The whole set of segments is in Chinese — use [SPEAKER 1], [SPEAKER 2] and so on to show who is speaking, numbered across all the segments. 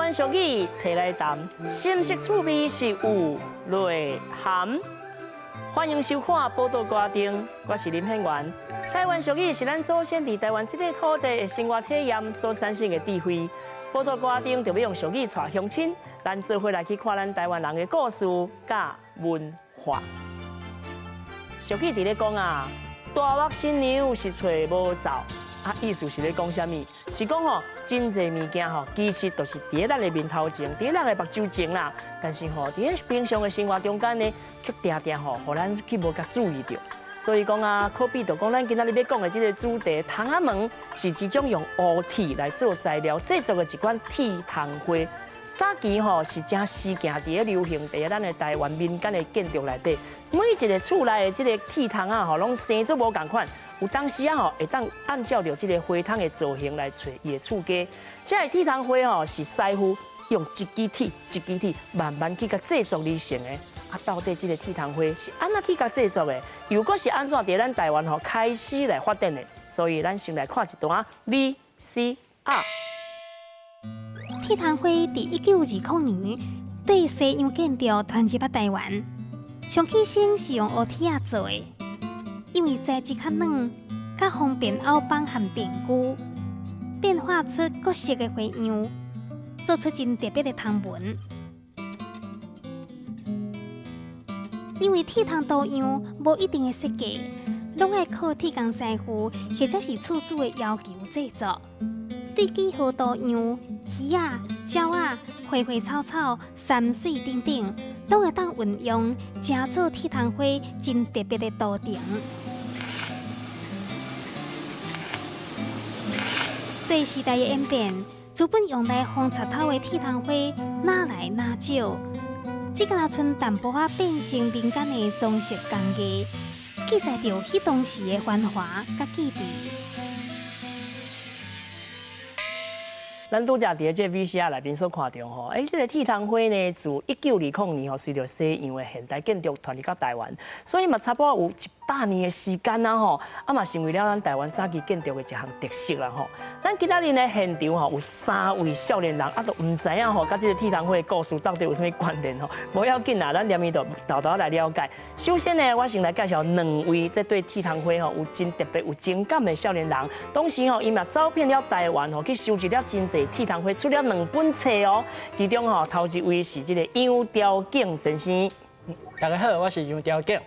[SPEAKER 1] 湾俗语摕来谈，深色趣味是有内涵。欢迎收看《报道歌丁》，我是林宪元。台湾俗语是咱祖先伫台湾这个土地的生活体验所产生的智慧。报道歌丁就要用俗语带乡亲，咱做伙来去看咱台湾人的故事甲文化。俗语伫咧讲啊，大目新娘是找无走。意思是咧讲啥物？是讲吼，真侪物件吼，其实都是伫咱的面头前，伫咱的目睭前啦。但是吼，伫平常的生活中间呢，却定定吼，互咱去无甲注意到。所以讲啊，可比就讲咱今仔日要讲的这个主题，窗仔门是一种用乌铁来做材料制作的一款铁窗花。早期吼是正时行伫咧流行伫咱的台湾民间的建筑内底，每一个厝内的这个铁窗啊，吼拢生做无同款。有当时啊吼，会当按照着这个花窗的造型来找伊的厝家。这个铁窗花吼是师傅用一支铁一支铁慢慢去甲制作而成的。到底这个铁窗花是安怎去甲制作的？如果是安怎伫咱台湾吼开始来发展的？所以咱先来看一段 VCR。
[SPEAKER 2] 铁窗花伫1920年对西洋建筑传入台湾，上起身是用乌铁仔做的。因为材质较软，较方便凹绑和电锯，变化出各色的花样，做出真特别的窗门。因为铁窗多样，无一定的设计，拢爱靠铁工师傅或者是厝主的要求制作。对几何多样，鱼啊、鸟啊、花花草草、山水等等，都会当运用，加做铁窗花真特别的图腾。对时代的演变，资本用来封插头的铁窗花哪来哪少，只敢剩淡薄仔变成民间的装饰工艺，记载着迄当时的繁华甲记忆。
[SPEAKER 1] 咱拄则伫这 VCR 内面所看到吼，这个铁窗花呢，自1920年吼，随着西洋的现代建筑传入到台湾，所以嘛差不多有100年的时间啦吼，嘛成为了咱台湾早期建筑的一项特色啦吼。咱今仔日呢现场吼有3位少年人，都唔知影吼，甲这个铁窗花的故事到底有啥物关联吼？无要紧啦，咱连面就豆豆来了解。首先呢，我先来介绍2位，这对铁窗花吼有真特别有情感的少年人。当时吼，伊嘛走遍了台湾吼，去收集了真侪铁窗花，出了2本册哦。其中吼头一位是这个杨兆景先生。
[SPEAKER 3] 大家好，我是杨兆景。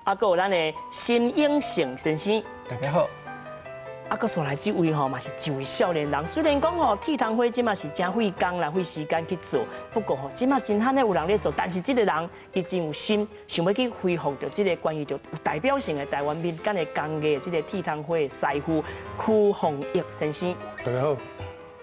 [SPEAKER 1] 还有咱的辛永成先生。
[SPEAKER 3] 大家好。
[SPEAKER 1] 还所来这位吼嘛是一位少年人。虽然讲吼铁窗花即嘛是真费工啦，费时间去做，不过吼即嘛真罕的有人咧做。但是这个人伊真有心，想要去恢复着这个关于着有代表性的台湾民间的工艺，这个铁窗花的师傅曲凤益先生。
[SPEAKER 3] 大家好。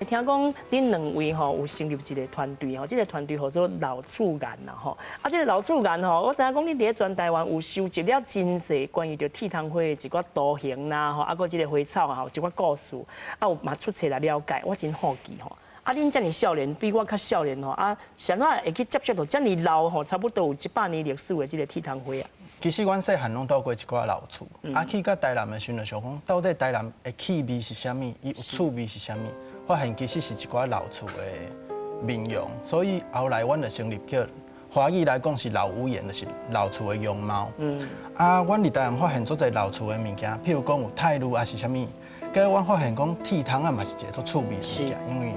[SPEAKER 1] 听讲恁2位吼有成立一个团队吼，这个团队叫做老厝岩啦吼。这个老厝岩吼，我知影讲恁伫咧全台湾有收集了真侪关于着铁窗花的一寡图形啦吼，还这个花草啊，一寡故事，有嘛出册来了解，我真好奇吼。恁遮尔少年，比我较少年吼，谁怎会去接触到遮尔老吼，差不多有100年历史的这个铁窗花啊？
[SPEAKER 3] 其实阮细汉拢到过一寡老厝，去到台南的时阵，想讲到底台南的气味是啥物，伊有趣味是啥物？发现其实是一寡老厝的面容，所以后来阮就成立叫华语来讲是老屋檐，就是老厝的样貌。阮伫台南发现做侪老厝的物件，譬如讲有泰鲁啊是啥物，佮阮发现讲铁窗啊嘛是一个做趣味的物件，因为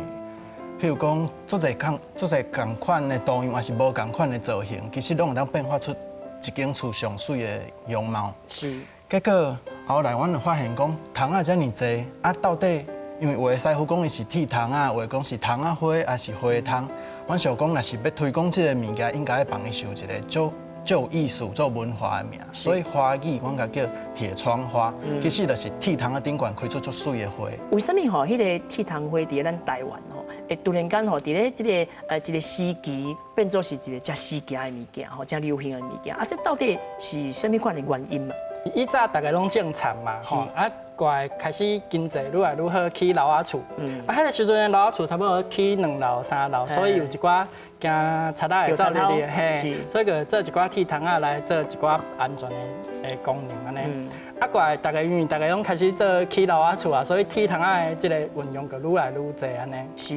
[SPEAKER 3] 譬如讲做侪共款的图样，还是无共款的造型，其实拢有当变化出一间厝上水的样貌。
[SPEAKER 1] 是。
[SPEAKER 3] 结果后来阮就发现讲窗啊遮尔济，到底？因为有的师傅讲伊是铁窗啊，有的讲是窗仔花，还是花窗。阮想讲，若是要推广这个物件，应该要帮伊收一个做有艺术、做文化的名。所以华语阮甲叫铁窗花，其实就是铁窗仔顶悬开出足水的花。
[SPEAKER 1] 为什么吼？迄个铁窗花伫咱台湾吼，会突然间吼，伫咧这个一个时期变做是一个真时行的物件吼，真流行的物件。这到底是什么款的原因嘛？
[SPEAKER 4] 以早大家拢种田嘛，吼，啊，过来开始经济愈来愈好，起楼仔厝，啊，迄个时阵楼仔厝差不多起2楼、3楼，所以有一寡惊贼仔会走入去，嘿，所以个做一寡铁窗仔来做一寡安全的功能安尼。啊，过来大家因为大家拢开始做起楼仔厝啊，所以铁窗仔的即个运用就愈来愈侪安尼。
[SPEAKER 1] 是，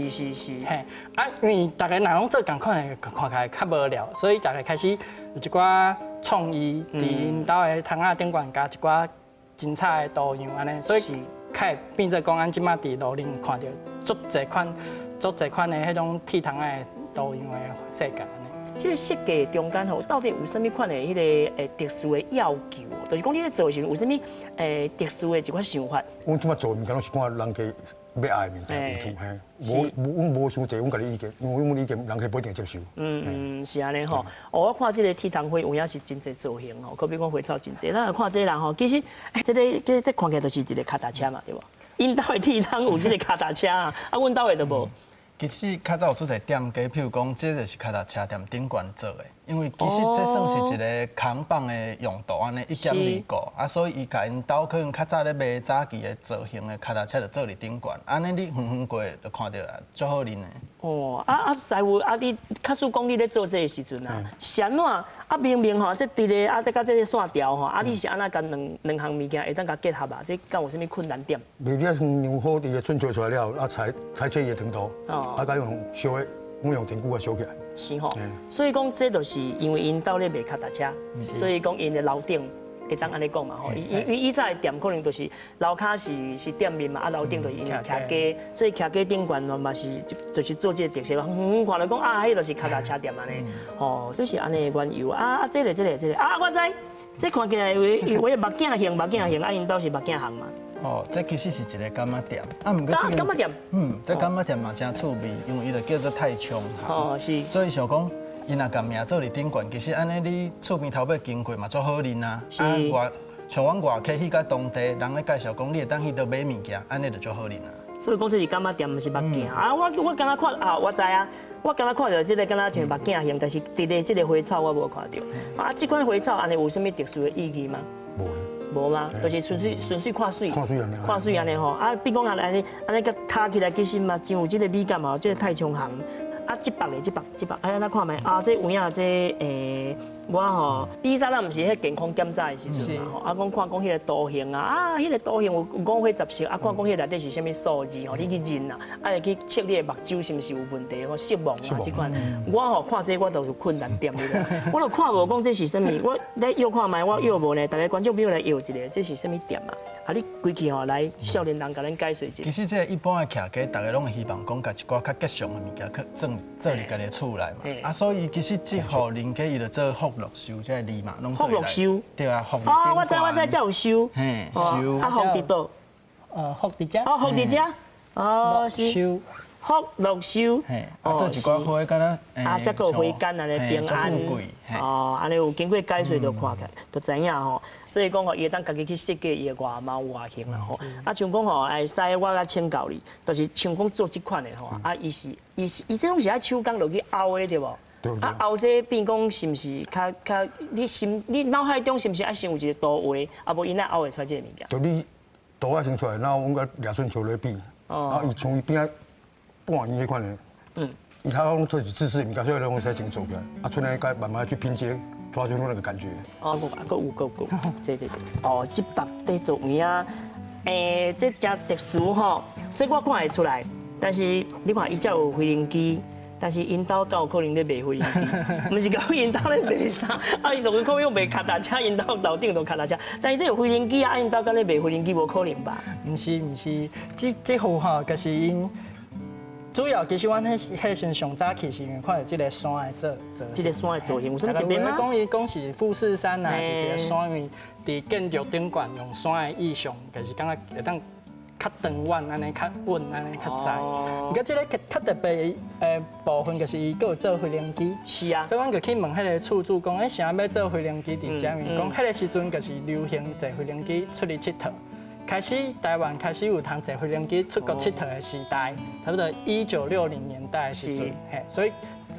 [SPEAKER 4] 嘿，啊，因为大家若拢做共款的，看起来较无聊，所以大家开始有一寡创意，伫因兜的窗仔顶悬加一寡精彩的图样安尼，所以较会变做讲，咱即马伫路顶看到足侪款的迄种铁窗仔的图样的世界安尼。
[SPEAKER 1] 这个设计中间吼，到底有啥物款的迄个特殊的要求？就是讲你咧做的时候有啥物特殊的一款想法？
[SPEAKER 5] 阮即马做的物件拢是看人家要爱的物件为主，嘿，阮无伤济，阮家己意见，因为阮意见人家不一定接受。
[SPEAKER 1] 是安尼吼。我看这个铁糖花有影是真侪造型吼，可比讲花草真侪。咱看这个人吼，其实这看起来就是一个脚踏车嘛，对无？因兜的铁糖有这个脚踏车啊，阮兜的就无。
[SPEAKER 3] 其实较早有出一个店家，譬如讲，这就是脚踏车店顶悬做的，因为其实这算是一个扛棒的用途安尼1.25啊，所以伊甲因兜可能较早咧卖早期的造型的脚踏车就做伫顶悬，安尼你远远过就看到啊，足好认的。
[SPEAKER 1] 哦，师傅你假使讲你咧做这个时阵啊，是安怎明明吼，这对咧再甲这个线条吼，你是安怎甲两项物件会当甲结合啊？这敢有啥物困难点？
[SPEAKER 5] 袂了先牛好伫个春秋出来了，啊裁切伊的长度，甲用烧的，我用电锯啊烧起来。
[SPEAKER 1] 是吼，所以讲这就是因为因兜咧卖脚踏车，所以讲因的楼顶。会当安尼讲嘛吼，以早的店可能就是楼骹是店面嘛，楼顶就是因徛家，所以徛家顶悬嘛是就是做这个特色。看到讲迄就是脚踏车店安尼，吼，这是安尼的缘由啊。这个我知，这看起来有目镜型，因兜是目镜行嘛。
[SPEAKER 3] 这其实是一个柑仔店，毋过这个
[SPEAKER 1] 柑仔店，
[SPEAKER 3] 这柑仔店嘛真趣味，因为伊就叫做太冲行，
[SPEAKER 1] 是，
[SPEAKER 3] 所以想讲。伊若甲名做伫顶悬，其实安尼你厝边头尾经过嘛，足好认啊。像阮外客去甲当地人咧介绍讲，你会当去倒买物件，安尼就足好认啊。
[SPEAKER 1] 所以讲这是柑仔店，毋是目镜啊。我刚刚看我知啊，我刚刚看到这个敢若像目镜型，但是伫咧这个花草我无看到。这款花草安尼有啥物特殊的意义吗？无吗？就是纯粹看水，看水安尼吼。比讲安尼甲踏起来其实嘛，真有这个美感嘛，这个太冲行。这百，咱看卖这有影这我吼，以前咱毋是迄健康检查的时阵嘛吼，讲看讲迄个图形啊，迄个图形有5花10色，看讲迄内底是啥物数字吼，你去认啊，会去测你的目睭是毋是有问题吼，色盲啊这款，我吼看这我都是困难点哩啦，我都看无讲这是啥物，我来摇看卖，我摇无呢，大家观众朋友来摇一个，这是啥物店啊？你规气吼来少年人甲咱解说一下。
[SPEAKER 3] 其实这一般的徛家，大家拢会希望讲，甲一寡较吉祥的物件，做入家己厝内嘛。所以其实这户邻居伊就做福禄寿这个字嘛，拢做来。福禄寿。对啊，福禄。
[SPEAKER 1] 我知，才有寿。
[SPEAKER 3] 嘿，寿。
[SPEAKER 1] 福伫倒。
[SPEAKER 4] 福伫遮。
[SPEAKER 1] 福伫遮。是。寿。福禄寿。
[SPEAKER 3] 嘿，做一寡花，敢若
[SPEAKER 1] 才个花干安尼平安。安尼有经过解说就看起来，就知影吼。所以讲吼，伊会当家己去设计伊的外貌外形啦吼。像讲吼，使我甲请教你，就是像讲做这款的吼，伊这种是爱手工落去凹的对无？凹这变讲是毋是较你脑海中是毋是爱先有一个图画，无伊那凹会出来这个物件？
[SPEAKER 5] 就你图画先出来，然后阮甲抓顺球来比，然后伊从伊边仔半圆迄款的，伊他拢做是自私的物件，所以拢使先做起来，出来该慢慢去拼接。抓住那个感觉。
[SPEAKER 1] 有，这，这白底做有影，这加特殊吼，这我看会出来。但是你看，伊才有飞行机，但是因兜敢有可能咧卖飞行机，毋是讲因兜咧卖啥，伊就可能卖脚踏车，因兜楼顶就脚踏车。但是这有飞行机因兜敢咧卖飞行机，无可能吧？
[SPEAKER 4] 毋是，这户吼，就是因。主要其实阮迄时上早起是因为看到这个山的做，
[SPEAKER 1] 这个山的造型有啥特别吗？
[SPEAKER 4] 讲是富士山啊，是一个山，因为伫建筑顶悬用山的意象，就是感觉会当较长远安尼，较稳安尼，较窄。不过这个较特别的部分就是伊有做飞行机。
[SPEAKER 1] 是啊。
[SPEAKER 4] 所以阮就去问迄个厝主讲，啥要做飞行机伫遮？因为讲迄个时阵就是流行坐飞行机出去佚佗。开始台湾开始有通坐飞行机出国佚佗的时代，差不多1960年代的时阵，嘿，所以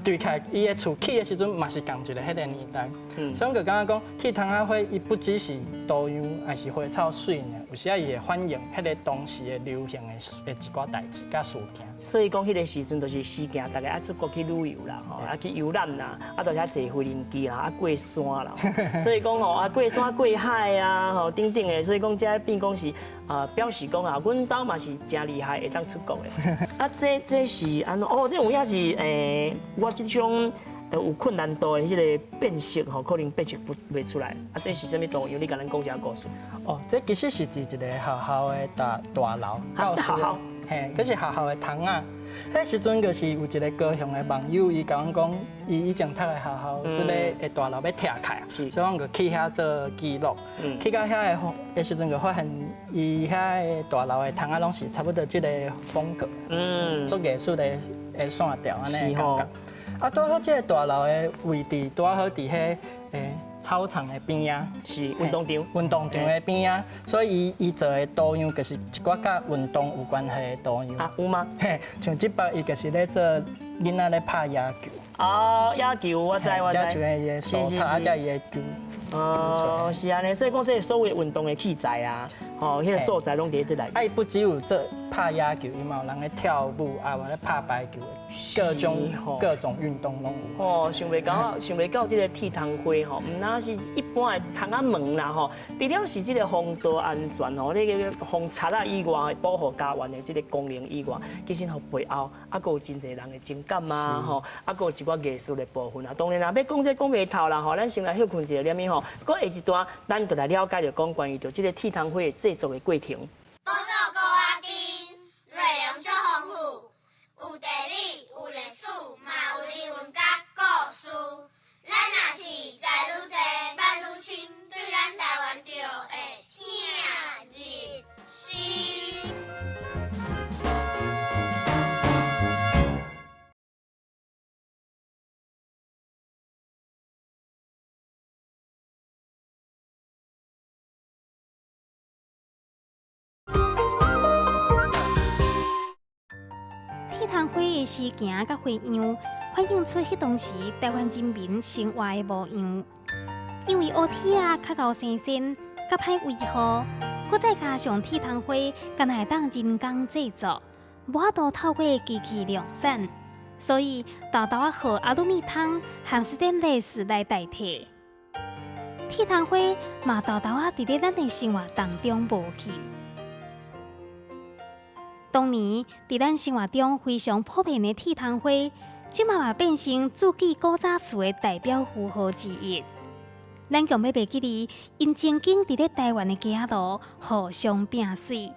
[SPEAKER 4] 对开伊的厝起的时阵嘛是共一个迄个年代，所以我就感觉讲铁窗仔花伊不只是多样，还是花草水呢，有时啊伊会反映迄个当时的流行的一寡代志甲事件。
[SPEAKER 1] 所以讲，迄个时阵就是时行，大家爱出国去旅游啦，吼，啊去游览啦，啊就是遐坐飞机啦，啊过山啦，所以讲吼，啊过山过海啊，吼等等的，所以讲这变讲是表示讲啊，阮兜嘛是真厉害，会当出国的。啊，这是安怎？哦，这有影是我这种有困难度的迄个变色吼，可能变色袂出来。啊，这是啥物动物？你甲咱讲一下故事。
[SPEAKER 4] 哦，这其实是一个学校的大楼，
[SPEAKER 1] 学校。
[SPEAKER 4] 嘿，这是学校的堂啊。迄时阵就是有一个高雄的网友，伊甲阮讲，伊以前读的学校这个大楼要拆开，所以阮就去遐做记录。去到遐的时阵就发现，伊遐的大楼的堂啊，拢是差不多这个风格，做艺术的线条安尼感觉。啊，拄好这个大楼的位置，拄好伫迄操场的边啊，
[SPEAKER 1] 是运动场
[SPEAKER 4] 的边啊，所以伊做的多样就是一寡甲运动有关系的多样。
[SPEAKER 1] 啊，有吗？
[SPEAKER 4] 嘿，像这边伊就是咧做囡仔咧拍野球。
[SPEAKER 1] 哦，野球我知。
[SPEAKER 4] 遮像伊的手拍，啊，遮伊的球。
[SPEAKER 1] 哦，是安尼，所以讲这所有运动的器材啊，吼，迄个素材拢伫这内。
[SPEAKER 4] 啊，伊不只有做拍野球，伊嘛有人咧跳舞，啊，有咧拍排球，各种运动拢有。
[SPEAKER 1] 哦，想袂到这个铁窗花吼，唔那是一般的窗仔门啦吼，除了是这个风道安全吼，那个风擦啊以外，保护家园的这个功能以外，其实吼背后还佫有真侪人的情感啊吼，还佫有一寡艺术的部分啊。当然啦，要讲这讲袂透啦吼，咱先来休困一下，念咪吼，过下一段咱就来了解着讲关于着这个铁窗花的制作的过程。
[SPEAKER 6] 报道高阿丁，内容足丰富，有地理，有历史，嘛有人文甲故事。咱若是知愈多，捌愈深，对咱台湾就会听入心。
[SPEAKER 2] 铁窗花的时行甲花样，反映出迄当时台湾人民生活的模样。因为乌铁啊较高生鲜，甲歹维护，搁再加上铁窗花敢会当人工制作，无法度透过机器量产，所以豆豆啊靠阿鲁米汤和斯坦利斯来代替。铁窗花嘛豆豆啊伫咧咱的生活当中无去。当年伫咱生活中非常普遍的铁窗花，即嘛变成自己古早厝的代表符号之一。咱强要袂记哩，因曾经伫咧台湾的街路互相拼水，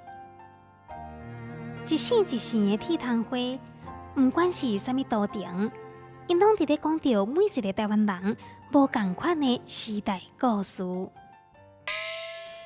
[SPEAKER 2] 一线一线的铁窗花，不管是啥物都场，因拢伫咧讲着每一个台湾人无共款的时代故事。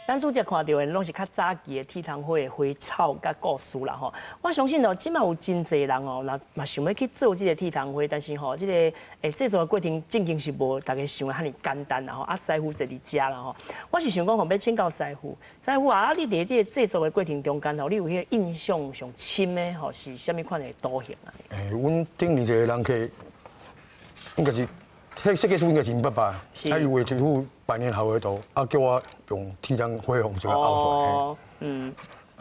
[SPEAKER 1] 咱拄则看到的拢是较早期的铁窗花的花草甲故事啦吼。我相信哦，即马有真侪人哦，嘛想要去做这个铁窗花，但是吼，这个制作的过程正经是无大家想的遐尼简单啦吼。啊，师傅坐伫遮啦吼，我是想讲吼，要请教师傅，师傅啊，你伫这个制作的过程中间吼，你有迄个印象上深的吼是啥物款的图形啊？
[SPEAKER 5] 阮顶年一个人客，应该是。迄设计师应该是因爸爸，啊，伊画一幅百年好的图，啊，叫我用铁窗花方式来凹出来。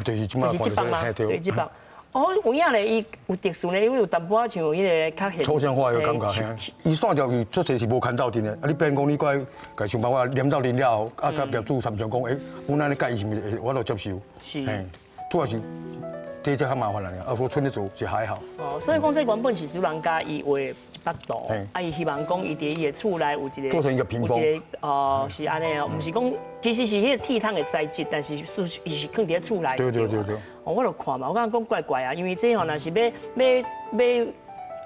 [SPEAKER 5] 就是即摆看到嘿对，
[SPEAKER 1] 即摆。哦，有影咧，伊有特殊咧，因为有淡薄仔像迄个较现
[SPEAKER 5] 抽象化的感觉，伊线条有做侪是无看到定的，啊，你变讲你过来，家想办法黏到人了，啊，甲业主参详讲，阮安尼介意是毋是？我就接受。
[SPEAKER 1] 是。
[SPEAKER 5] 嘿，主要是第一只较麻烦啦，啊，我剩咧做是还好。
[SPEAKER 1] 哦，所以讲这原本是主人家伊画幅图，啊，伊希望讲伊伫伊的厝内有一个，
[SPEAKER 5] 做成一个屏风，
[SPEAKER 1] 是安尼哦，毋是讲其实是迄个铁窗的材质，但是伊是放伫咧厝内。
[SPEAKER 5] 对。
[SPEAKER 1] 哦，我就看嘛，我感觉讲怪怪啊，因为这吼若是要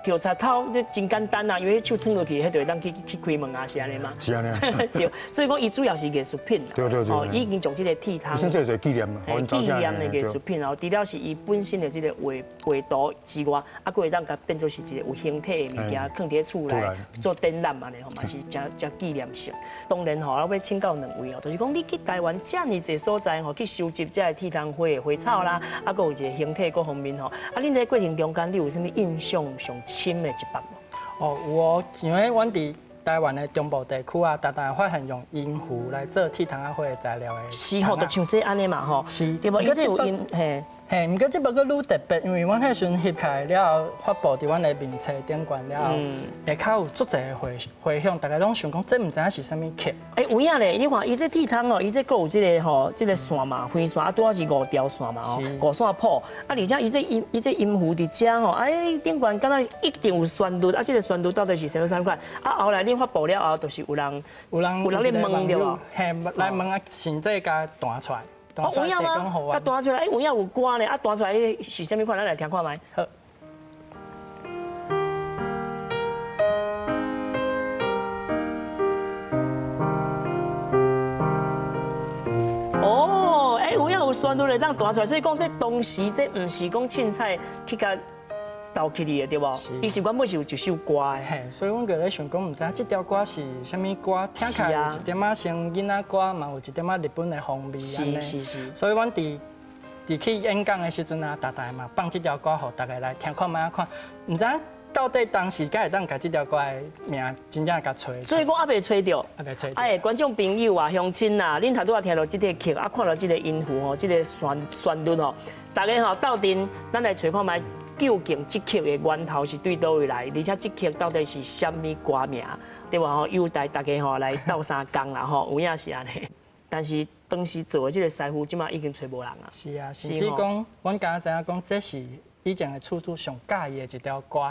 [SPEAKER 1] 调插头，这真简单啊，因为手撑落去，迄就会当去开门啊，是安尼嘛。
[SPEAKER 5] 是安尼。
[SPEAKER 1] 对，所以讲伊主要是艺术品啦。
[SPEAKER 5] 对。
[SPEAKER 1] 哦，已经将这个铁窗，
[SPEAKER 5] 先做一个纪念嘛，
[SPEAKER 1] 纪念的艺术品，然后除了是伊本身的这个画图之外，啊，佫会当甲变做是一个有形体的物件，放伫咧厝内做展览嘛，吼，嘛是真纪念性。当然吼，我要请教两位哦，就是讲你去台湾遮尔侪所在吼，去收集这个铁窗花的花草啦，啊，佫有一个形体各方面吼，啊，恁在过程中间，你有啥物印象上深的一幕无？
[SPEAKER 4] 哦，有哦，因为阮伫台湾的中部地区啊，常常发现用银壶来做铁糖仔花的材料的。
[SPEAKER 1] 是吼，就像这安尼嘛吼，
[SPEAKER 4] 是，
[SPEAKER 1] 对无？伊这有因嘿。
[SPEAKER 4] 嘿，毋过这不过愈特别，因为阮迄时阵翕起来了后，发布伫阮的名册顶悬了后，下骹有足侪回响，大家拢想讲，这毋知影是啥物曲。
[SPEAKER 1] 有影咧，你看伊这铁汤哦，伊这佫有这个吼，这个线嘛，飞线啊，拄好是5条线嘛吼，5线谱。啊，而且伊这音符伫遮吼，顶悬敢若一定有旋律，啊，这个旋律到底是啥款？啊，后来恁发布了后，就是有人咧问着哦，
[SPEAKER 4] 嘿，来问啊，甚至甲弹出来。
[SPEAKER 1] 有影吗？甲弹出来，有影有歌呢，啊弹出来是啥物款？咱来听看觅。好。哦，有影有旋律来当弹出来，所以讲这当时这毋是讲凊彩去甲斗起你的对无？伊是原本是有一首歌的。
[SPEAKER 4] 嘿，所以阮个咧想讲，毋知这条歌是啥物歌，听起来有一点仔像囡仔歌，嘛有一点仔日本的风味安尼。是。所以阮伫去演讲的时阵啊，大嘛放这条歌，互大家来听看卖看，毋知到底当时敢会当甲这条歌的名真正甲吹。
[SPEAKER 1] 所以讲还袂吹到。哎，观众朋友啊，乡亲啊，恁头拄仔听到这个曲，啊看到这个音符吼，这个旋律吼，大家吼斗阵，咱来找看卖。究竟这曲的源头是对倒位来，而且这曲到底是什么歌名，对吧？吼，有待大家吼来斗相共啦吼，有影是安尼。但是当时做的这个师傅，即马已经找无人啊。
[SPEAKER 4] 是啊，甚至讲，阮敢知影讲，这是以前的厝主上介意的一条歌。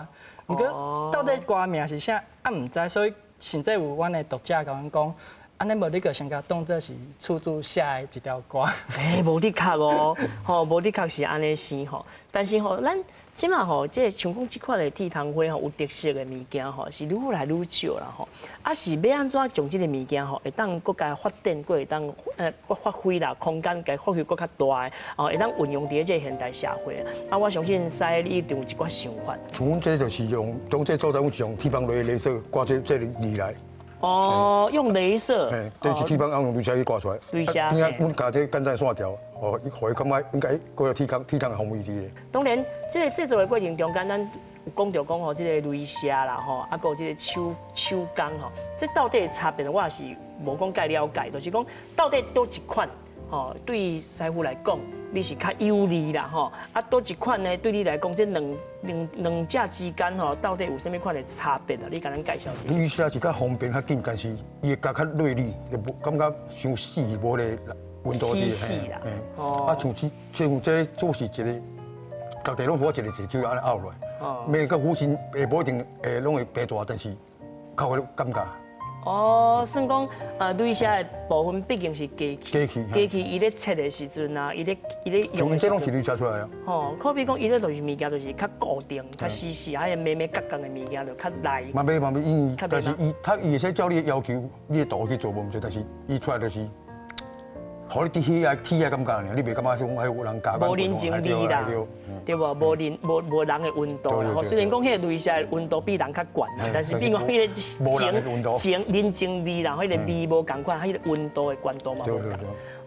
[SPEAKER 4] 不过到底歌名是啥，啊唔知，所以甚至有阮的读者甲阮讲。安尼无你个先甲当作是厝主写的一条歌。
[SPEAKER 1] 无的确哦，吼，无的确是安尼生吼。但是吼，咱即马吼，即像讲即款的铁糖花吼，有特色的物件吼，是愈来愈少啦吼。啊，是要安怎将即个物件吼，会当更加发展，更会当发挥啦，空间该发挥更较大的，哦，会当运用伫即个现代社会。啊，我相信师你一定有一寡想法。
[SPEAKER 5] 像阮这就是用，当这做在阮是用铁棒雷射挂这里来。
[SPEAKER 1] 哦，用镭射，
[SPEAKER 5] 就是铁棒用镭射去挂出来。
[SPEAKER 1] 镭射，
[SPEAKER 5] 边仔阮加这简单线条，互伊感觉应该过铁工的风味伫咧。
[SPEAKER 1] 当然，这个制作的过程中间，咱有讲到讲吼，这个镭射啦吼，啊，还有这个手工吼，这到底差别我也是无讲介了解，就是讲到底多一款吼，对师傅来讲，你是较有利啦吼，啊，多一款呢，对你来讲，这两者之间吼，到底有啥物款的差别啊？你甲咱介绍一下。
[SPEAKER 5] 镭射是较方便较紧，但是伊会加较锐利，就感觉伤死无咧温度啲。
[SPEAKER 1] 死啦。
[SPEAKER 5] 哦。啊，像这做是一个，各地拢好一个就安尼拗落来。哦。每个虎身也无一定拢会变大，但是较有感觉。
[SPEAKER 1] 哦，算讲镭射的部分毕竟是机器，伊咧切的时阵啊，伊咧用的时阵。
[SPEAKER 5] 这拢是镭射出来啊。
[SPEAKER 1] 哦，可比讲伊咧就是物件就是较固定、较死死，还有咩角角的物件就较耐。
[SPEAKER 5] 慢慢，因为但是伊会使照你的要求，你的度去做无毋错，但是伊出来就是，互你伫体的感觉尔，你袂感觉像还有人加。
[SPEAKER 1] 无人情味啦。对无？无人的温度啦。虽然讲迄个镭射的温度比人较悬，但是比讲迄个人情味啦，迄个味无共款，迄个温度的悬度嘛无共。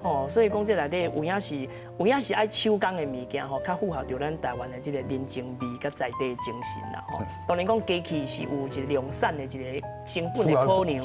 [SPEAKER 1] 哦，所以讲这内底有影是爱手工的物件吼，较符合着咱台湾的这个人情味甲在地的精神啦吼。当然讲机器是有一个量产的一个成本的考量，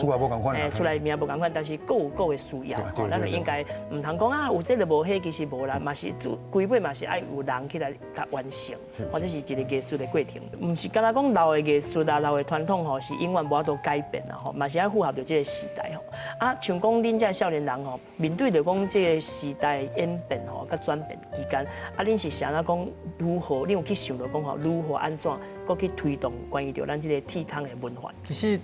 [SPEAKER 1] 出来名无共款，但是各有各的需要吼，咱就应该唔通讲啊有这个无迄，其实无啦，嘛是规尾嘛是爱有人起来甲完成，或者是一个艺术的过程，唔是敢若讲老的艺术啊、老的传统吼是永远无法度改变啦吼，嘛是爱符合着这个时代吼。啊，像讲恁这少年人吼，面对着讲这个时代演变吼，甲转变之间，啊，恁是想要讲如何？恁有去想到讲吼，如何安怎，搁去推动关于着咱这个铁汤的文化？
[SPEAKER 3] 其实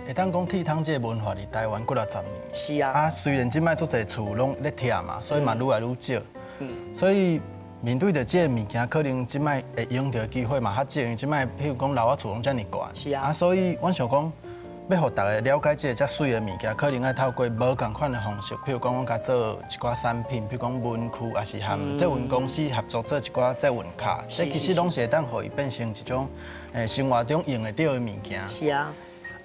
[SPEAKER 3] 会当讲铁汤这个文化伫台湾过了10年。
[SPEAKER 1] 是啊。
[SPEAKER 3] 啊，虽然即摆足侪厝拢咧拆嘛，所以嘛愈来愈少。所以面对着这个物件，可能即摆会用到机会嘛较少，因为即摆譬如讲老仔厝拢遮尔悬。
[SPEAKER 1] 是啊。
[SPEAKER 3] 所以阮想讲。要互大家了解这个遮水的物件，可能要透过无共款的方式，譬如讲，阮甲做一寡产品，譬如讲文具，也是和载运公司合作做一寡载运卡，这其实拢是会当互伊变成一种生活中用得到的物件。
[SPEAKER 1] 是啊。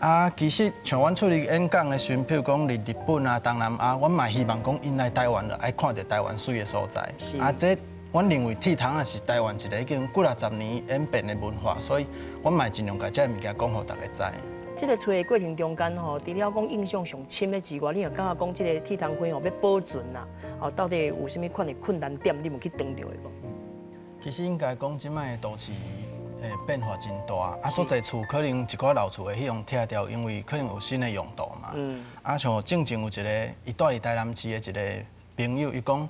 [SPEAKER 3] 啊，其实像阮出去演讲的时阵，譬如讲日本啊、东南亚，阮嘛希望讲因来台湾了，爱看到台湾水的所在。啊，这阮认为铁桶啊是台湾一个已经几60年演变的文化，所以阮嘛尽量把这物件讲互大家知。
[SPEAKER 1] 这个吹的过程中间吼，除了讲印象上深的之外，你有感觉讲这个铁桶花吼要保存啦，哦，到底有啥物款的困难点，你有去碰到的无？
[SPEAKER 3] 其实应该讲，即摆都市变化真大，啊，足侪厝可能一寡老厝会去用拆掉，因为可能有新的用途嘛。啊，像正有一个伊住伫台南市的一个朋友，伊讲，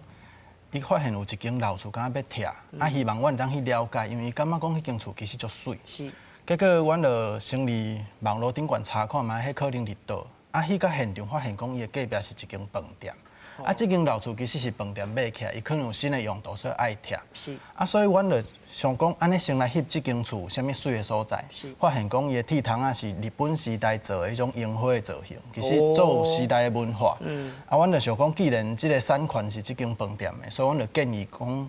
[SPEAKER 3] 伊发现有一间老厝敢若要拆，啊，希望阮当去了解，因为伊感觉讲迄间厝其实足水。
[SPEAKER 1] 是。
[SPEAKER 3] 结果阮就先伫网络顶悬查看觅，迄可能伫倒，啊，去到现场发现讲伊的隔壁是一间饭店。啊，这间老厝其实是饭店买起来，伊可能有新的用途，所以爱拆。
[SPEAKER 1] 是。啊，
[SPEAKER 3] 所以阮就想讲，安尼先来翕这间厝有啥物水的所在。是。发现讲伊的铁桶啊是日本时代做的迄种樱花的造型，其实足有时代的文化。啊，阮就想讲，既然这个产权是这间饭店的，所以阮就建议讲，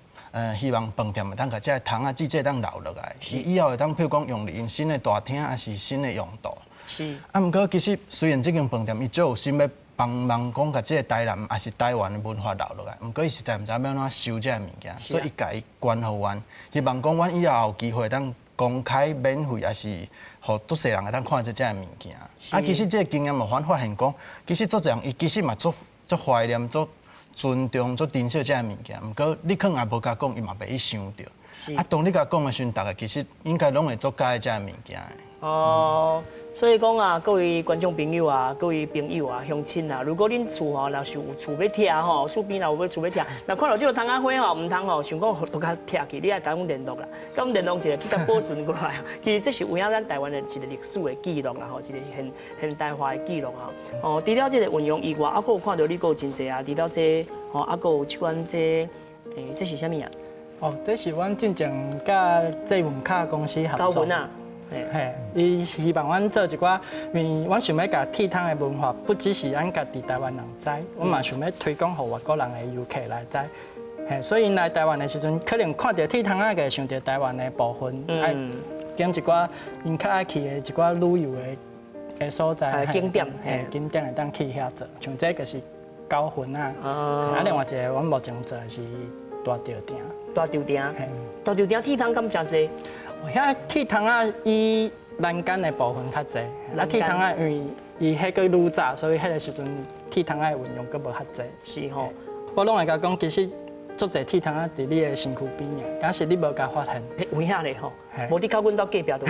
[SPEAKER 3] 希望饭店会当甲这个桶啊、季当留落来，以后会当譬如讲用因新的大厅，还是新的用途。是。啊，毋过其实虽然这间饭店伊足有心要帮忙讲，甲即个台南也是台湾的文化留落来，毋过伊实在毋知要安怎收这个物件，所以伊家己关互阮，希望讲阮以后有机会当公开免费，也是互足侪人会当看这个物件。啊，其实这个经验嘛，阮发现讲，其实足侪人伊其实嘛足怀念、足尊重、足珍惜这个物件，毋过你可能也无甲讲，伊嘛袂去想到。啊，当你甲讲的时阵，大家其实应该拢会足介意这个物件。
[SPEAKER 1] 哦。所以讲啊，各位观众朋友啊，各位朋友啊，乡亲啊，如果恁厝吼若是有厝要拆吼，厝边若有厝要拆，若看到这个桶仔花吼，唔通吼想讲都甲拆去，你爱甲阮联络啦，甲阮联络一下，去甲保存过来。其实这是有影咱台湾的一个历史的记录啦，吼，一个现代化的记录啊。哦，除了这个运用以外，啊，佫有看到你佫有真侪啊，除了这，吼，啊，佫有即款这，这是啥物啊？
[SPEAKER 4] 哦，这是阮进前甲这文卡公司合作。
[SPEAKER 1] 高文啊。
[SPEAKER 4] 嘿，伊希望阮做一寡，因为阮想要甲铁桶的文化，不只是咱家己台湾人知，阮嘛想要推广给外国人的游客来知。嘿，所以因来台湾的时阵，可能看到铁桶仔，就想到台湾的部分，爱经一寡因较爱去的一寡旅游的所在，
[SPEAKER 1] 景点，
[SPEAKER 4] 嘿，景点会当去遐做，像这个是高分啊，啊，另外一个阮目前做的是大吊埕。
[SPEAKER 1] 大吊埕，大吊埕铁桶敢真济？
[SPEAKER 4] 遐铁桶仔伊栏杆的部分较济，啊铁桶仔因为伊迄个愈早，所以迄个时阵铁桶仔的运用佫无较济。是吼，我拢会甲讲，其实足侪铁桶仔伫你的身躯边啊，假使你无甲发现，
[SPEAKER 1] 有影咧吼，无你靠阮到隔壁都。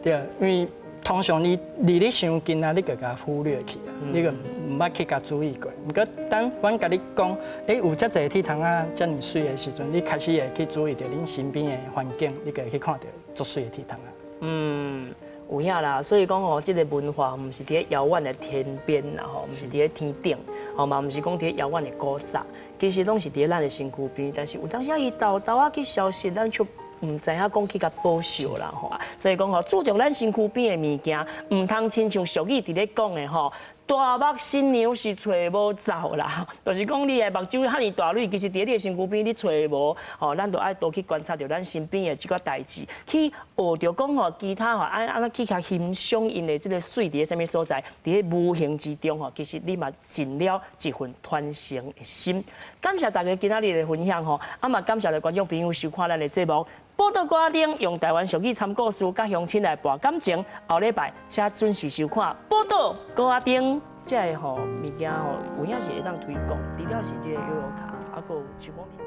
[SPEAKER 4] 对，因为通常离你伤近啊，你就甲忽略去啊，你就唔捌去甲注意过。毋过等阮甲你讲，有遮侪铁桶仔遮尔水的时阵，你开始会去注意到恁身边的环境，你就会去看到足水的铁桶仔。
[SPEAKER 1] 有影啦，所以讲吼，这个文化毋是伫咧遥远的天边啦，吼，毋是伫咧天顶，吼嘛，毋是讲伫咧遥远的古早，其实拢是伫咧咱的身躯边，但是有当时伊豆豆啊去消失，咱却唔知影讲去甲保守啦，吼。所以讲吼，注重咱身躯边的物件，唔通亲像俗语伫咧讲的吼。大目新娘是找无走啦，就是讲你的目睭遐尼大蕊，其实伫你的身躯边你找无，吼，咱就爱多去观察着咱身边的即个代志，去学着讲吼，其他吼安怎去较欣赏因的即个水伫咧啥物所在，伫咧无形之中吼，其实你嘛尽了一份传承的心。感谢大家今仔日的分享吼，啊嘛感谢的观众朋友收看咱的节目。报道歌顶用台湾俗语参故事，甲乡亲来博感情。后礼拜请准时收看报道歌顶，这个吼物件吼有影是会当推广，除了是这个悠游卡，还佫有像讲。